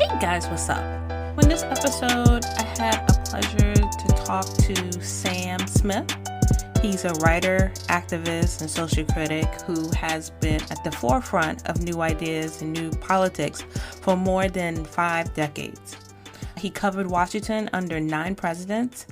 Hey guys, what's up? In this episode, I had a pleasure to talk to Sam Smith. He's a writer, activist, and social critic who has been at the forefront of new ideas and new politics for more than 5 decades. He covered Washington under 9 presidents,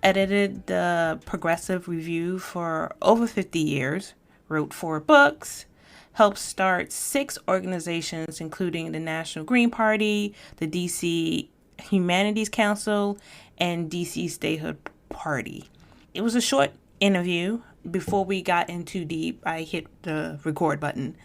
edited the Progressive Review for over 50 years, wrote 4 books, helped start 6 organizations, including the National Green Party, the DC Humanities Council, and DC Statehood Party. It was a short interview. Before we got in too deep, I hit the record button.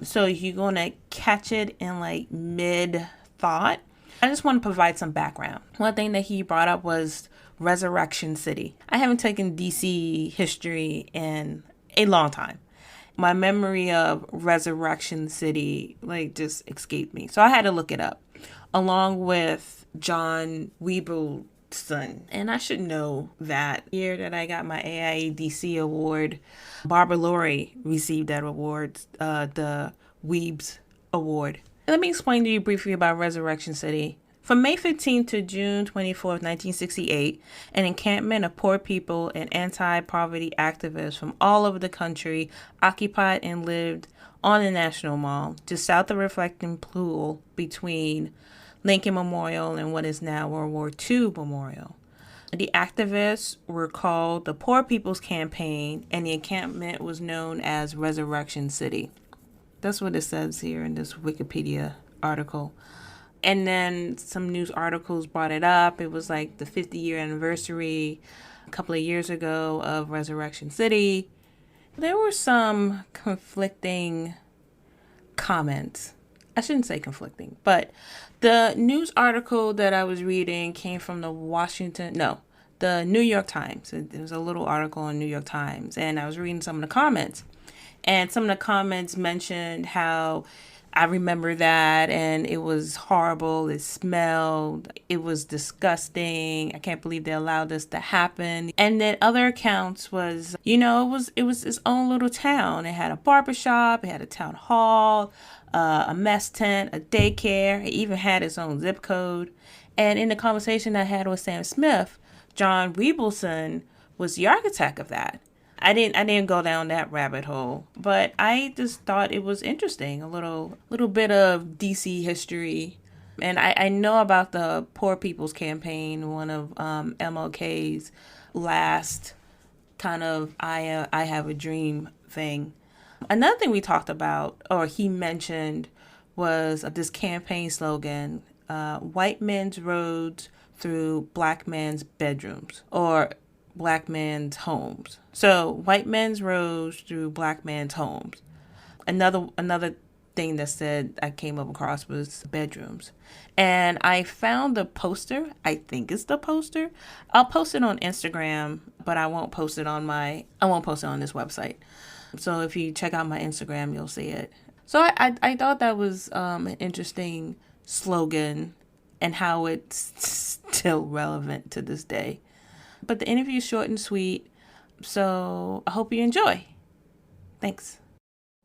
So you're going to catch it in like mid-thought. I just want to provide some background. One thing that he brought up was Resurrection City. I haven't taken DC history in a long time. My memory of Resurrection City just escaped me. So I had to look it up, along with John Wiebelson. And I should know that year that I got my AIADC award, Barbara Laurie received that award, the Weebs Award. Let me explain to you briefly about Resurrection City. From May 15th to June 24th, 1968, an encampment of poor people and anti-poverty activists from all over the country occupied and lived on the National Mall, just south of Reflecting Pool between Lincoln Memorial and what is now World War II Memorial. The activists were called the Poor People's Campaign, and the encampment was known as Resurrection City. That's what it says here in this Wikipedia article. And then some news articles brought it up. It was like the 50-year anniversary a couple of years ago of Resurrection City. There were some conflicting comments. I shouldn't say conflicting, but the news article that I was reading came from the New York Times. There was a little article in New York Times, and I was reading some of the comments. And some of the comments mentioned how I remember that, and it was horrible. It smelled. It was disgusting. I can't believe they allowed this to happen. And then other accounts was, it was its own little town. It had a barbershop. It had a town hall, a mess tent, a daycare. It even had its own zip code. And in the conversation I had with Sam Smith, John Wiebelson was the architect of that. I didn't go down that rabbit hole, but I just thought it was interesting, a little bit of DC history. And I know about the Poor People's Campaign, one of MLK's last kind of I have a dream thing. Another thing we talked about, or he mentioned, was this campaign slogan, white men's roads through black men's bedrooms, or black men's homes. So white men's roads through black men's homes. Another thing that said I came up across was bedrooms. And I found the poster. I think it's the poster. I'll post it on Instagram, but I won't post it on this website. So if you check out my Instagram, you'll see it. So I thought that was an interesting slogan and how it's still relevant to this day. But the interview is short and sweet, so I hope you enjoy. Thanks.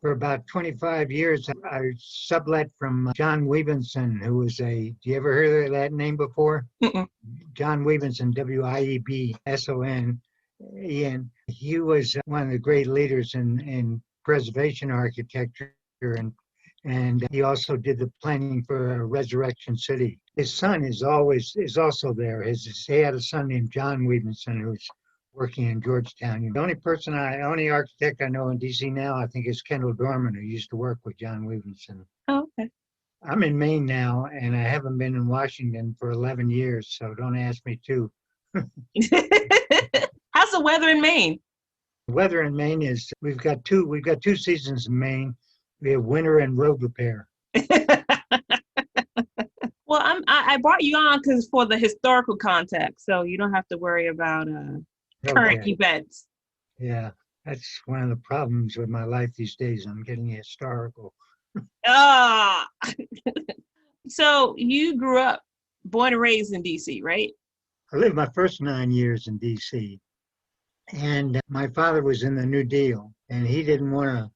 For about 25 years, I sublet from John Wiebelson, who was do you ever heard of that name before? Mm-mm. John Wiebelson, Wiebson. He was one of the great leaders in preservation architecture, and he also did the planning for Resurrection City. His son is also there. He had a son named John Wiebelson who's working in Georgetown. The only architect I know in DC now, I think, is Kendall Dorman, who used to work with John Wiebelson. Oh, okay. I'm in Maine now, and I haven't been in Washington for 11 years, so don't ask me to. How's the weather in Maine? The weather in Maine is we've got two seasons in Maine. We have winter and road repair. Well, I brought you on because for the historical context, so you don't have to worry about current events. Yeah, that's one of the problems with my life these days. I'm getting historical. Ah, so you grew up, born and raised in DC, right? I lived my first 9 years in DC, and my father was in the New Deal, and he didn't want to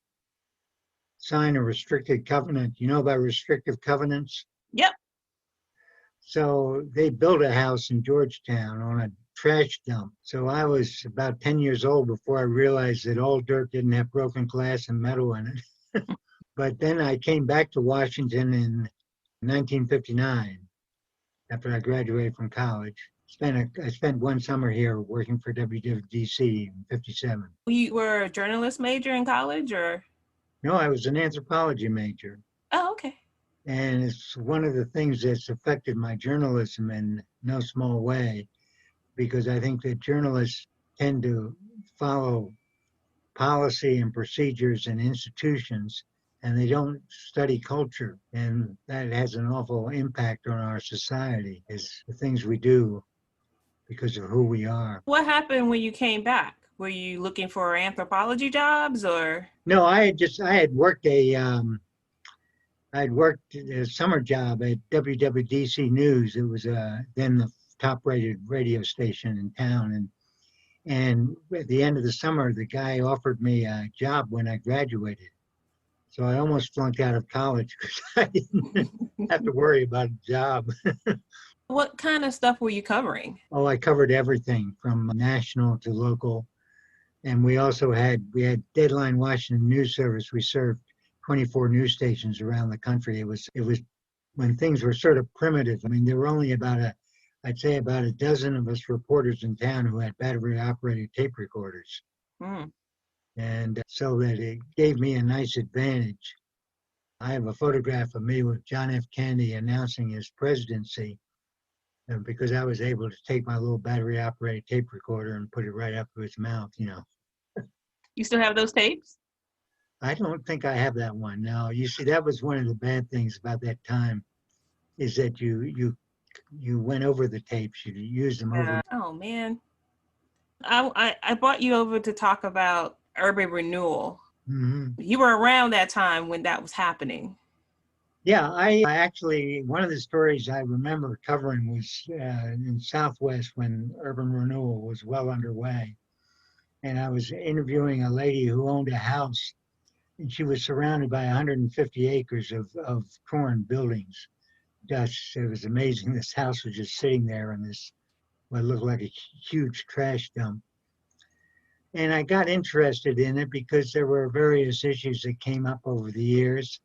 sign a restricted covenant. You know about restrictive covenants? Yep. So they built a house in Georgetown on a trash dump. So I was about 10 years old before I realized that all dirt didn't have broken glass and metal in it. But then I came back to Washington in 1959 after I graduated from college. I spent one summer here working for WWDC in 57. You were a journalist major in college, or? No, I was an anthropology major. Oh, okay. And it's one of the things that's affected my journalism in no small way, because I think that journalists tend to follow policy and procedures and institutions, and they don't study culture. And that has an awful impact on our society, is the things we do because of who we are. What happened when you came back? Were you looking for anthropology jobs, or? No, I had worked I'd worked a summer job at WWDC News. It was then the top-rated radio station in town, and at the end of the summer, the guy offered me a job when I graduated. So I almost flunked out of college because I didn't have to worry about a job. What kind of stuff were you covering? Oh, I covered everything from national to local, and we had Deadline Washington News Service. We served 24 news stations around the country. It was when things were sort of primitive. I mean, there were only I'd say about a dozen of us reporters in town who had battery-operated tape recorders. Mm. And so that it gave me a nice advantage. I have a photograph of me with John F. Kennedy announcing his presidency, because I was able to take my little battery-operated tape recorder and put it right up to his mouth, You still have those tapes? I don't think I have that one. No, you see, that was one of the bad things about that time, is that you went over the tapes, you used them over. Oh man, I brought you over to talk about urban renewal. Mm-hmm. You were around that time when that was happening. Yeah, I actually, one of the stories I remember covering was in Southwest when urban renewal was well underway. And I was interviewing a lady who owned a house, and she was surrounded by 150 acres of corn buildings. Dutch, it was amazing. This house was just sitting there in this, what looked like a huge trash dump. And I got interested in it because there were various issues that came up over the years,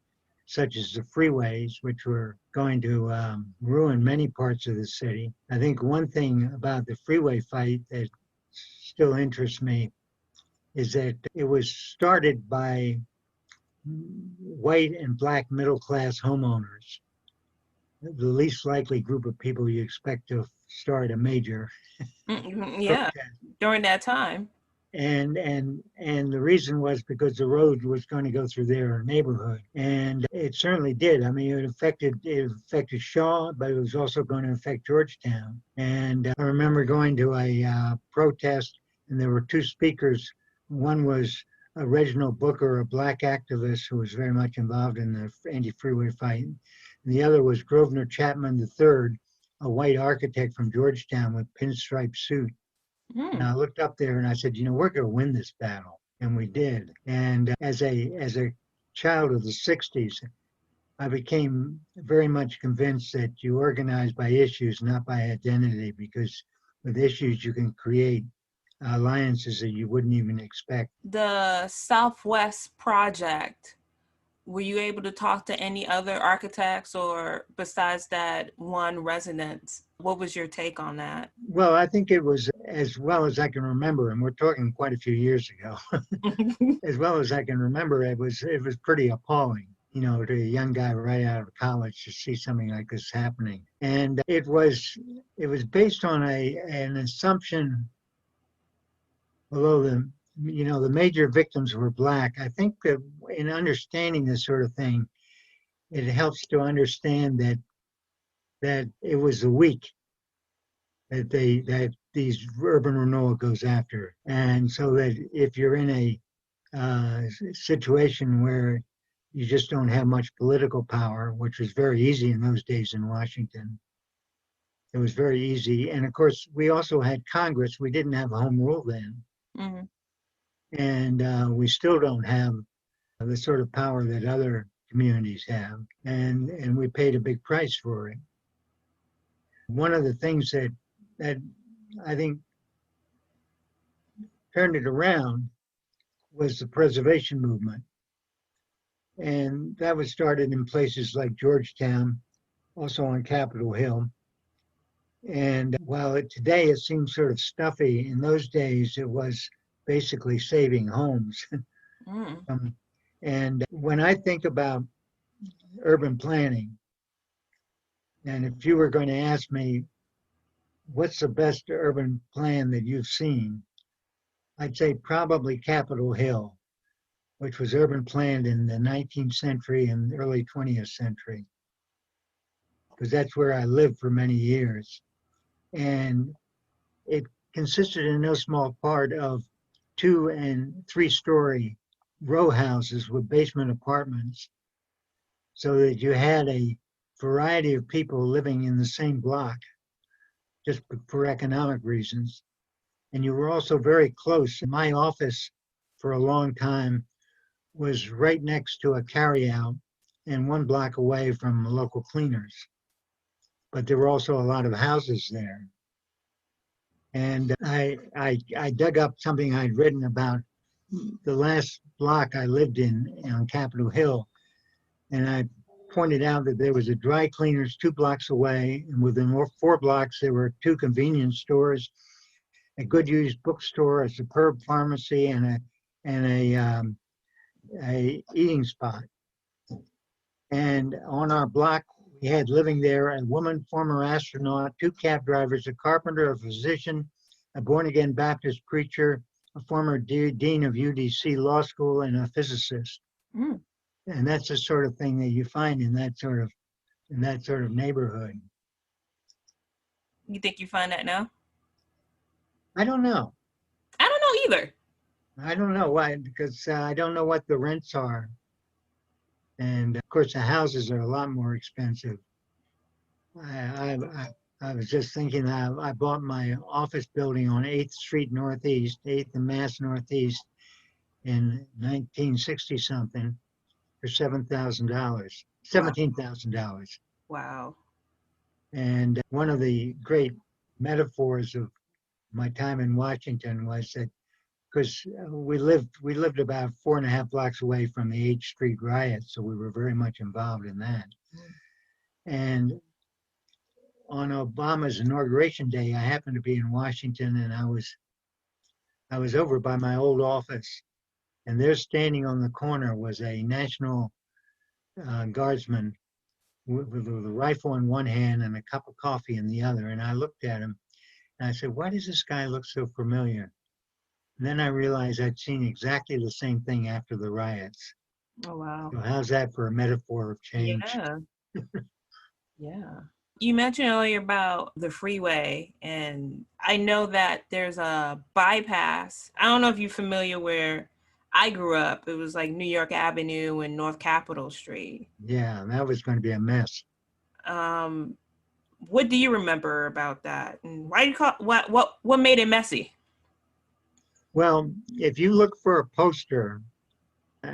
such as the freeways, which were going to ruin many parts of the city. I think one thing about the freeway fight that still interests me is that it was started by white and black middle-class homeowners, the least likely group of people you expect to start a major Yeah, protest. during that time. And the reason was because the road was going to go through their neighborhood, and it certainly did. I mean, it affected Shaw, but it was also going to affect Georgetown. And I remember going to a protest, and there were two speakers. One was Reginald Booker, a black activist who was very much involved in the anti-freeway fight, and the other was Grosvenor Chapman III, a white architect from Georgetown with pinstripe suit. And I looked up there and I said, we're going to win this battle. And we did. And as a child of the 60s, I became very much convinced that you organize by issues, not by identity, because with issues you can create alliances that you wouldn't even expect. The Southwest project, were you able to talk to any other architects, or besides that one resident? What was your take on that? Well, I think it was, as well as I can remember, and we're talking quite a few years ago, as well as I can remember, it was pretty appalling, to a young guy right out of college to see something like this happening. And it was based on an assumption, although the major victims were black. I think that in understanding this sort of thing, it helps to understand that it was the weak that these urban renewal goes after. And so that if you're in a situation where you just don't have much political power, which was very easy in those days in Washington, it was very easy. And of course, we also had Congress. We didn't have home rule then. Mm-hmm. And we still don't have the sort of power that other communities have. And we paid a big price for it. One of the things that I think turned it around was the preservation movement. And that was started in places like Georgetown, also on Capitol Hill. And while today it seems sort of stuffy, in those days it was basically saving homes. And when I think about urban planning, and if you were going to ask me, what's the best urban plan that you've seen? I'd say probably Capitol Hill, which was urban planned in the 19th century and early 20th century, because that's where I lived for many years. And it consisted in no small part of 2- and 3-story row houses with basement apartments, so that you had a variety of people living in the same block just for economic reasons. And you were also very close. My office for a long time was right next to a carryout and 1 block away from local cleaners. But there were also a lot of houses there. And I dug up something I'd written about the last block I lived in on Capitol Hill. And I pointed out that there was a dry cleaners 2 blocks away. And within 4 blocks, there were 2 convenience stores, a good used bookstore, a superb pharmacy, and a eating spot. And on our block, we had living there a woman, former astronaut, 2 cab drivers, a carpenter, a physician, a born-again Baptist preacher, a former dean of UDC Law School, and a physicist. And that's the sort of thing that you find in that sort of neighborhood. You think you find that now? I don't know. I don't know either. I don't know why, because I don't know what the rents are. And of course, the houses are a lot more expensive. I was just thinking that I bought my office building on 8th Street Northeast, 8th and Mass Northeast in 1960 something for $7,000, $17,000. Wow. And one of the great metaphors of my time in Washington was that, because we lived about 4.5 blocks away from the H Street riot, so we were very much involved in that. And on Obama's inauguration day, I happened to be in Washington, and I was over by my old office, and there, standing on the corner, was a National Guardsman with a rifle in one hand and a cup of coffee in the other. And I looked at him, and I said, "Why does this guy look so familiar?" And then I realized I'd seen exactly the same thing after the riots. Oh, wow. So how's that for a metaphor of change? Yeah. Yeah. You mentioned earlier about the freeway, and I know that there's a bypass. I don't know if you're familiar where I grew up. It was like New York Avenue and North Capitol Street. Yeah, that was going to be a mess. What do you remember about that? And why do you call what made it messy? Well, if you look for a poster,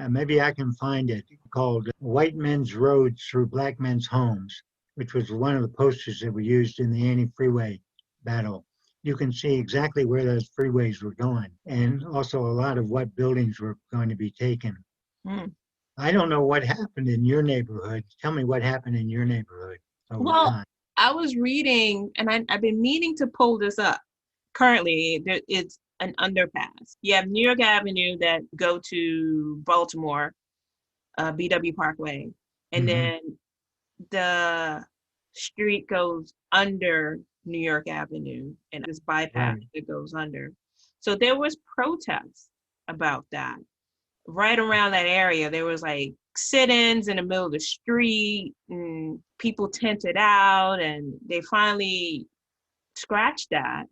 maybe I can find it, called White Men's Roads Through Black Men's Homes, which was one of the posters that were used in the anti-freeway battle. You can see exactly where those freeways were going, and also a lot of what buildings were going to be taken. I don't know what happened in your neighborhood. Tell me what happened in your neighborhood over time. I was reading, and I've been meaning to pull this up. Currently, it's an underpass. You have New York Avenue that go to Baltimore, BW Parkway, and then the street goes under New York Avenue, and this bypass that goes under. So there was protests about that. Right around that area, there was like sit-ins in the middle of the street, and people tented out, and they finally scratched that.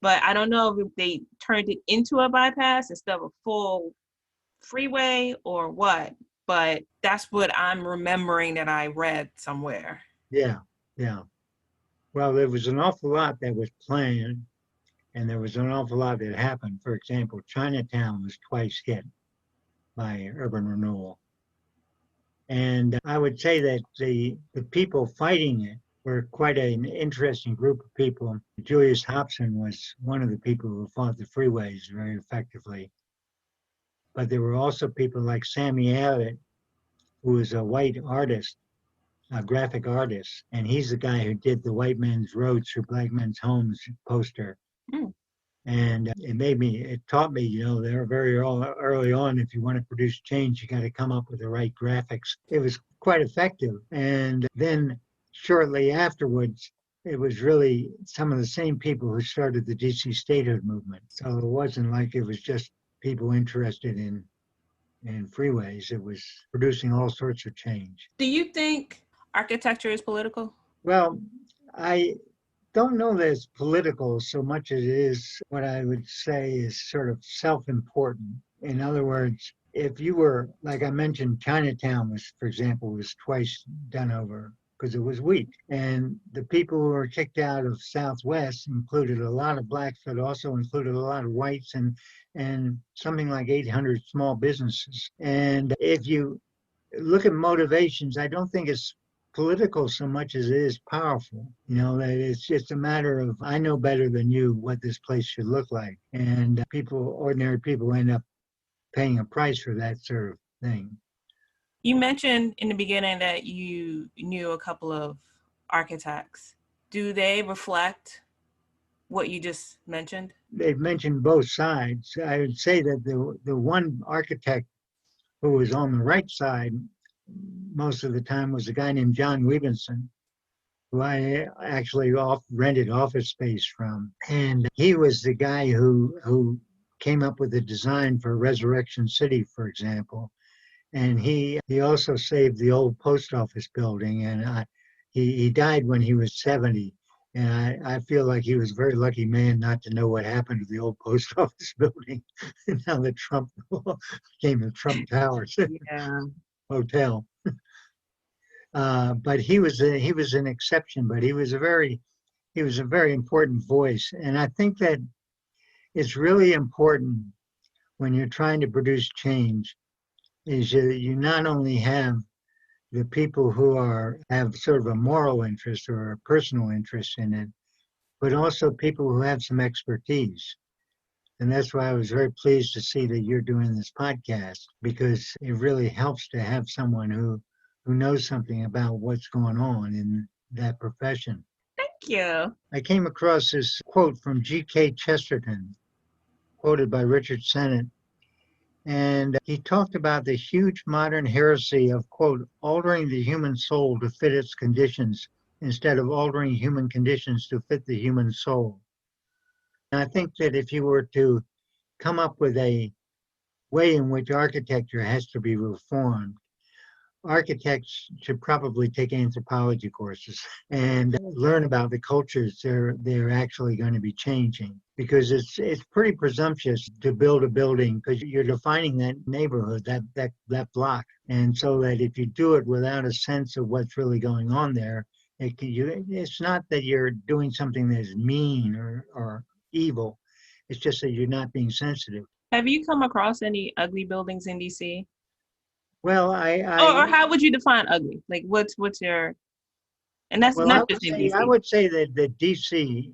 But I don't know if they turned it into a bypass instead of a full freeway or what. But that's what I'm remembering that I read somewhere. Yeah. Well, there was an awful lot that was planned, and there was an awful lot that happened. For example, Chinatown was twice hit by urban renewal. And I would say that the people fighting it were quite an interesting group of people. Julius Hobson was one of the people who fought the freeways very effectively. But there were also people like Sammy Abbott, who was a white artist, a graphic artist, and he's the guy who did the White Men's Roads Through Black Men's Homes poster. Mm. And it taught me, there very early on, if you want to produce change, you got to come up with the right graphics. It was quite effective. And then shortly afterwards, it was really some of the same people who started the DC Statehood movement. So it wasn't like it was just people interested in freeways. It was producing all sorts of change. Do you think architecture is political? Well, I don't know that it's political so much as it is what I would say is sort of self-important. In other words, if you were, like I mentioned, Chinatown was, for example, was twice done over because it was weak. And the people who were kicked out of Southwest included a lot of blacks, but also included a lot of whites and something like 800 small businesses. And if you look at motivations, I don't think it's political so much as it is powerful. That it's just a matter of, I know better than you what this place should look like. And ordinary people end up paying a price for that sort of thing. You mentioned in the beginning that you knew a couple of architects. Do they reflect what you just mentioned? They've mentioned both sides. I would say that the one architect who was on the right side most of the time was a guy named John Webenson, who I actually rented office space from. And he was the guy who came up with the design for Resurrection City, for example. And he also saved the old post office building. And he died when he was 70. And I feel like he was a very lucky man not to know what happened to the old post office building. Now the Trump became the Trump Towers Hotel. But he was an exception. But he was a very important voice. And I think that it's really important when you're trying to produce change is that you not only have the people who have sort of a moral interest or a personal interest in it, but also people who have some expertise. And that's why I was very pleased to see that you're doing this podcast, because it really helps to have someone who knows something about what's going on in that profession. Thank you. I came across this quote from G.K. Chesterton, quoted by Richard Sennett. And he talked about the huge modern heresy of, quote, altering the human soul to fit its conditions instead of altering human conditions to fit the human soul. And I think that if you were to come up with a way in which architecture has to be reformed, architects should probably take anthropology courses and learn about the cultures they're actually going to be changing, because it's pretty presumptuous to build a building because you're defining that neighborhood, that block. And so that if you do it without a sense of what's really going on there, it's not that you're doing something that's mean or evil. It's just that you're not being sensitive. Have you come across any ugly buildings in DC? Well, or how would you define ugly? Like, what's your, and that's not just in DC. I would say that DC,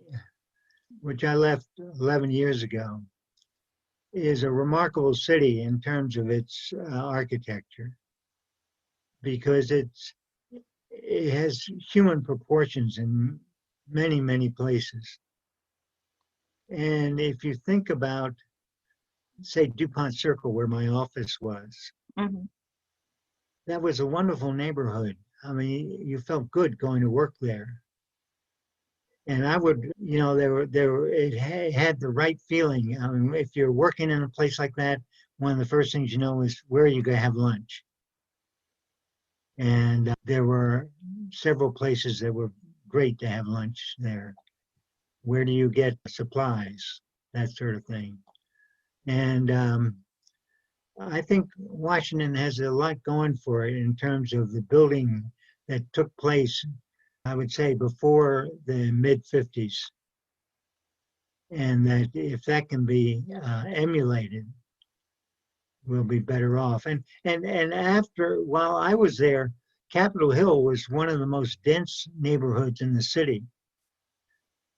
which I left 11 years ago, is a remarkable city in terms of its architecture, because it has human proportions in many, many places. And if you think about, say, DuPont Circle, where my office was, mm-hmm. That was a wonderful neighborhood. I mean, you felt good going to work there. And I would, it had the right feeling. I mean, if you're working in a place like that, one of the first things you know is where are you going to have lunch? And there were several places that were great to have lunch there. Where do you get supplies? That sort of thing. And I think Washington has a lot going for it in terms of the building that took place, I would say, before the mid-50s. And that if that can be emulated, we'll be better off. And while I was there, Capitol Hill was one of the most dense neighborhoods in the city.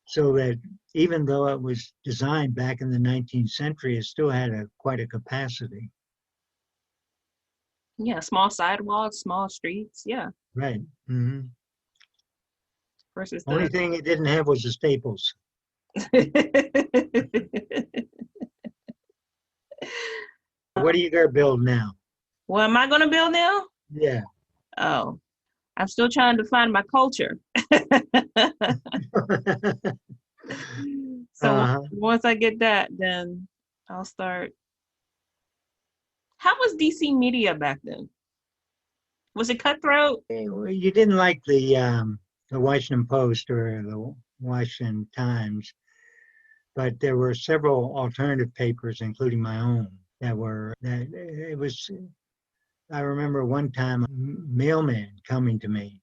So that even though it was designed back in the 19th century, it still had quite a capacity. Yeah, small sidewalks, small streets. Yeah. Right. Mm-hmm. Versus Only the. thing it didn't have was the Staples. What do you got to build now? What am I going to build now? Yeah. Oh, I'm still trying to find my culture. So once I get that, then I'll start. How was DC media back then? Was it cutthroat? You didn't like the Washington Post or the Washington Times, but there were several alternative papers, including my own, that it was. I remember one time a mailman coming to me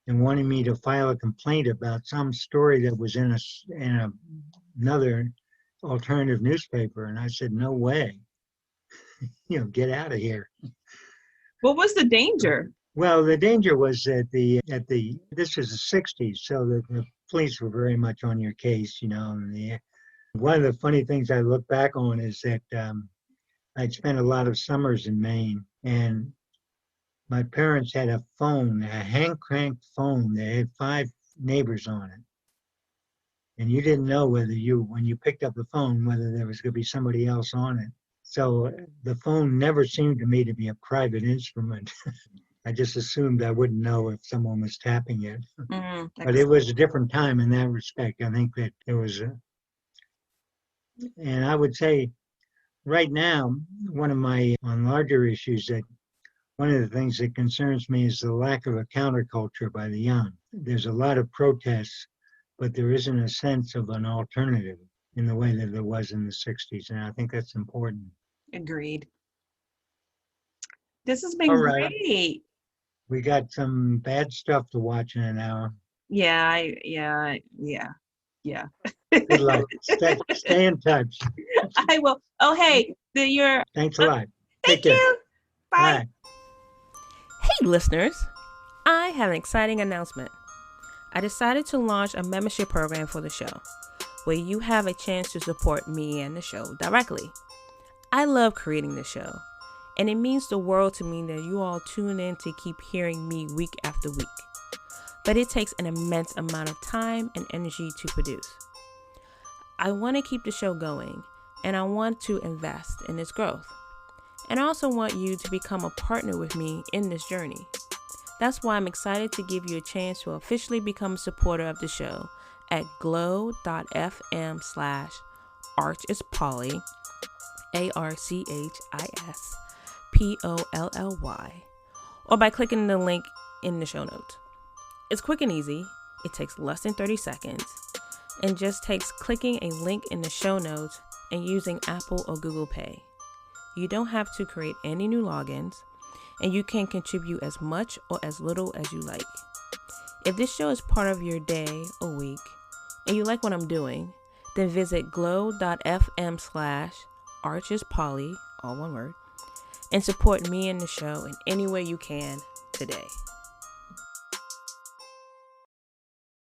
and wanting me to file a complaint about some story that was in another alternative newspaper, and I said, "No way, get out of here." What was the danger? Well, the danger was that this was the '60s, so the police were very much on your case, And one of the funny things I look back on is that I'd spent a lot of summers in Maine, and my parents had a phone, a hand-cranked phone that had 5 neighbors on it. And you didn't know when you picked up the phone, whether there was going to be somebody else on it. So the phone never seemed to me to be a private instrument. I just assumed I wouldn't know if someone was tapping it. But it was a different time in that respect. I think that it was, and I would say right now, one of my on larger issues that one of the things that concerns me is the lack of a counterculture by the young. There's a lot of protests, but there isn't a sense of an alternative in the way that there was in the 60s. And I think that's important. Agreed. This has been great. We got some bad stuff to watch in an hour. Yeah. Good luck. Stay in touch. I will. Oh, hey, Thanks a lot. Thank you. Bye. Hey, listeners. I have an exciting announcement. I decided to launch a membership program for the show, where you have a chance to support me and the show directly. I love creating the show, and it means the world to me that you all tune in to keep hearing me week after week. But it takes an immense amount of time and energy to produce. I want to keep the show going, and I want to invest in its growth. And I also want you to become a partner with me in this journey. That's why I'm excited to give you a chance to officially become a supporter of the show at glow.fm/archispolly, ARCHISPOLLY, or by clicking the link in the show notes. It's quick and easy. It takes less than 30 seconds and just takes clicking a link in the show notes and using Apple or Google Pay. You don't have to create any new logins, and you can contribute as much or as little as you like. If this show is part of your day or week and you like what I'm doing, then visit glow.fm/archispolly, all one word, and support me and the show in any way you can today.